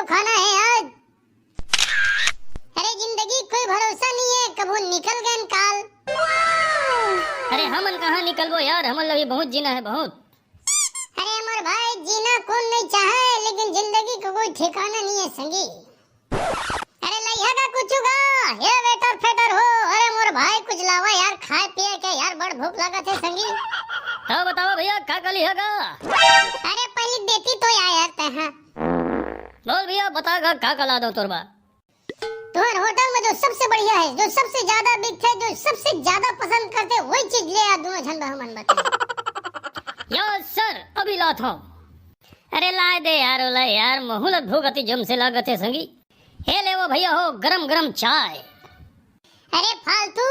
खाना है आज। अरे जिंदगी कोई भरोसा नहीं है, कबू निकल गए काल। अरे हमन कहाँ निकलबो यार, हमन अभी बहुत जीना है बहुत। अरे मोर भाई जीना कौन नहीं चाहे, लेकिन जिंदगी का कोई ठिकाना नहीं है संगी। अरे लइहा का कुछ का ये वेटर फेटर हो। अरे मोर भाई कुछ लावा यार, खाए पिए के यार बड़ भूख लागत है संगी। हाँ बताओ भैया का का लिहागा। अरे पहले देती तो यार तहा। बोल भैया बता का ला दो तोरबा। तुम्हारे होटल में जो सबसे बढ़िया है, जो सबसे ज्यादा बिकता है, जो सबसे ज्यादा पसंद करते हैं, वही चीज ले आ दोनों झंडा हमन बताए। यस सर अभी लात हूँ। अरे लाए दे यार, ओला यार महूलत भूगती जम से लागत है संगी। हे ले वो भैया हो गरम गरम चाय। अरे फालतू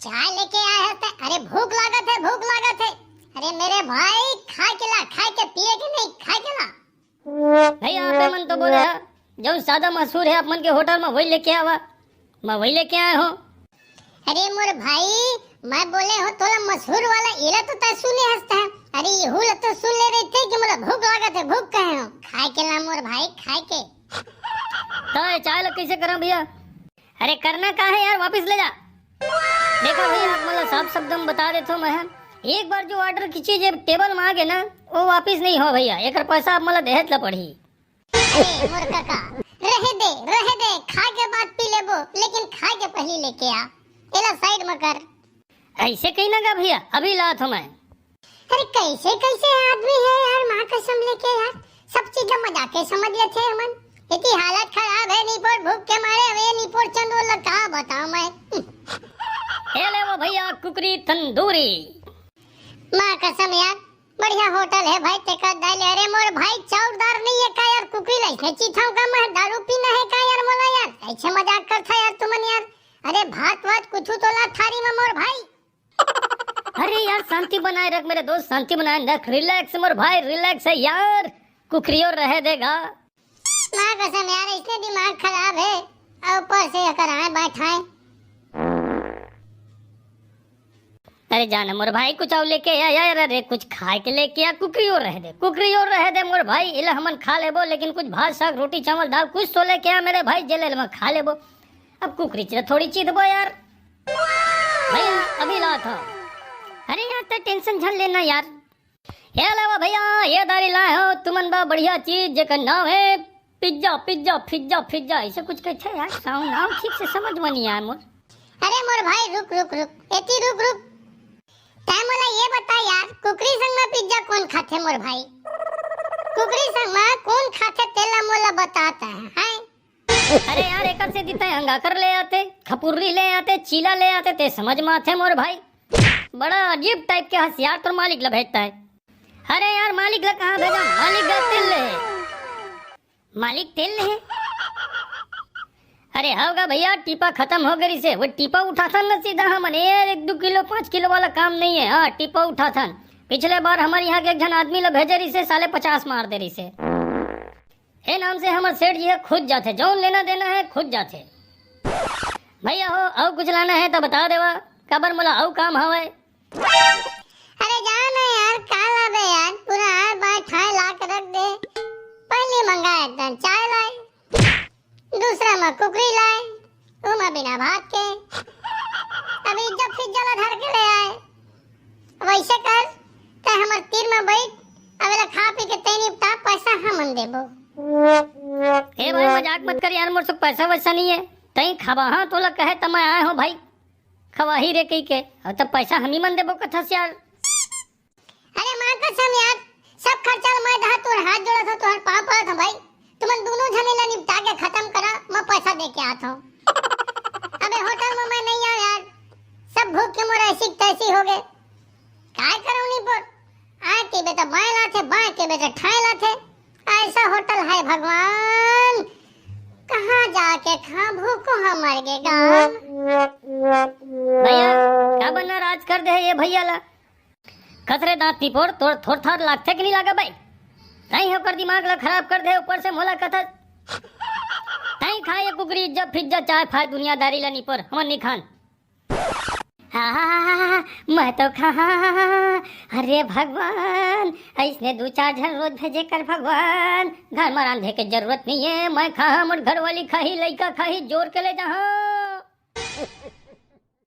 चाय लेके आए हैं। अरे भूख लागत है, भूख लागत है। अरे मेरे भाई खा के ला, खाए के पिए के नहीं, खाए के ला। भैया आप मन तो बोले है जो ज्यादा मशहूर है अपन के होटल में वही लेके आवा, मैं वही लेके आया हूँ। अरे मोर भाई मैं बोले हो थोड़ा मशहूर वाला इला तो ता सुने हंसता है। अरे ये हुल तो सुन ले रहे थे कि मुझे भूख लागत है, भूख कहे हो। खाए के ला मोर भाई, खाए के। तो चाय लो कैसे करूं भैया। अरे करना का है यार, वापस ले जा। देखो भैया आप मतलब साफ शब्दों में बता देता हूँ मैं, एक बार जो ऑर्डर की चीज टेबल में आ गए ना वो वापस नहीं हो भैया, एक पैसा आप मतलब देहत ला पड़ी। अरे मोर काका रहे दे, खा के बाद पी लेबो, लेकिन खा के पहले लेके आ। एला साइड में कर। ऐसे कहीं ना गा भैया, अभी लात हूँ मैं। अरे कैसे कैसे आदमी है यार, माँ कसम लेके यार सब चीज मजाक के समझ लेते हैं मन। इतनी हालत खराब है, निपोर भूख के मारे वे निपोर चंदो लगा बताओ मैं। ये ले वो भैया कुकरी तंदूरी। माँ कसम यार बढ़िया होटल है भाई, टेका डाले। अरे मोर भाई चाउरदार नहीं है का यार, कुकरी लाइक है चीथाऊ का, मैं दारू पीना है का यार मोला यार। ऐसे मजाक करता यार तुमन यार। अरे भात कुछ तो ला थारी में मोर भाई। अरे यार शांति बनाए रख मेरे दोस्त, शांति बनाए रख, रिलैक्स मोर भाई रिलैक्स है यार, कुकरी और रह देगा। माँ कसम यार इसलिए दिमाग खराब है, और ऊपर से कराए बैठाए। अरे जाना मोर भाई कुछ और लेके आ यार, अरे कुछ खाए के लेके आ, कुकरी और रह दे, कुकरी और रह दे मोर भाई। इला हमन खा लेबो, लेकिन कुछ भात साग रोटी चावल दाल कुछ तो लेके आ मेरे भाई, जेल में खा लेबो। अब कुकरी चीज थोड़ी चीज दबो यार भैया, अभी ला था। अरे यार तो टेंशन झन लेना यार। ये लावा भैया ये दारी लाए हो तुमन बा बढ़िया चीज जेकर नाम है पिज्जा पिज्जा पिज्जा पिज्जा, ऐसे कुछ कहते हैं यार, साउंड नाम ठीक से समझ में नहीं आया मोर। अरे मोर भाई रुक एती रुक। तै मोला ये बता यार, कुकरी संग में पिज्जा कौन खाते मोर भाई? कुकरी संग में कौन खाते तेला मोला बताता है? अरे यार एक से दिता है हंगाकर ले आते, खपुर्री ले आते, चीला ले आते, ते समझ में आते मोर भाई। बड़ा अजीब टाइप के हथियार तो मालिक ला भेजता है। अरे यार मालिक ला कहाँ भेजा, मालिक ला तेल ले, मालिक तेल ले। अरे होगा भैया टीपा खत्म हो गई से, वो टीपा उठा था ना सीधा हमने, 1-2 किलो 5 किलो वाला काम नहीं है। हाँ टीपा उठा था। पिछले बार हमारे यहाँ के एक जन आदमी ला भेजे रही से, साले 50 मार दे रही से। हे नाम से हमारे सेठ जी खुद जाते, जो लेना देना है खुद जाते। भैया हो और कुछ लाना है तो बता देवा, कबर मोला और काम हवे। अरे जाना यार काला बे यार, पूरा हाथ बाय ठाए ला के रख दे। पहले मंगाया था चाय लाए, दूसरा में कुकरी लाए, उमा बिना भात के, अभी जब पिज्जा ला धर के ले आए। वैसे कर ते हमर तीर में बैठ, अबेला खा पी के ते निपटा, पैसा हम देबो। ए भाई मजाक मत कर यार, मोर से पैसा वैसा नहीं है। तई खबा हाँ तो लग कहे तब मैं आया हूँ भाई, खवा ही रे कही के, और तब पैसा हम ही मन देबो कथा से यार। अरे माँ कसम यार सब खर्चा मैं धा, तोर हाथ जोड़ा था, तोहर पाँव पड़ा था भाई। तुमन दोनों जने ला निपटा के खत्म करा, मैं पैसा दे के आता हूँ। अबे होटल में मैं नहीं आया यार, सब भूख के मोरा ऐसी तैसी हो गए। काय करूँ नहीं पर आए के बेटा बाएं लाते, बाएं के बेटा ठाए लाते। ऐसा होटल है भगवान, कहाँ जाके खा, भूखो हम मर गएगा। भैया क्या बना राज कर दे ये भैया ला, खतरे दांत टिपोर तोड़ थोड़ थार लागते कि नहीं लागा भाई। नहीं होकर दिमाग ला खराब कर दे, ऊपर से मोला कथा नहीं खाए कुकरी जब पिज्जा चाय फाय दुनियादारी ला नहीं पर हमन नहीं खान। मैं तो खा। अरे भगवान, ऐसने 2-4 जन रोज भेजे कर भगवान। घर में रांधे के जरूरत नहीं है, मैं खा, मोर घर वाली खाही, लइका खाही, जोर के ले जहाँ।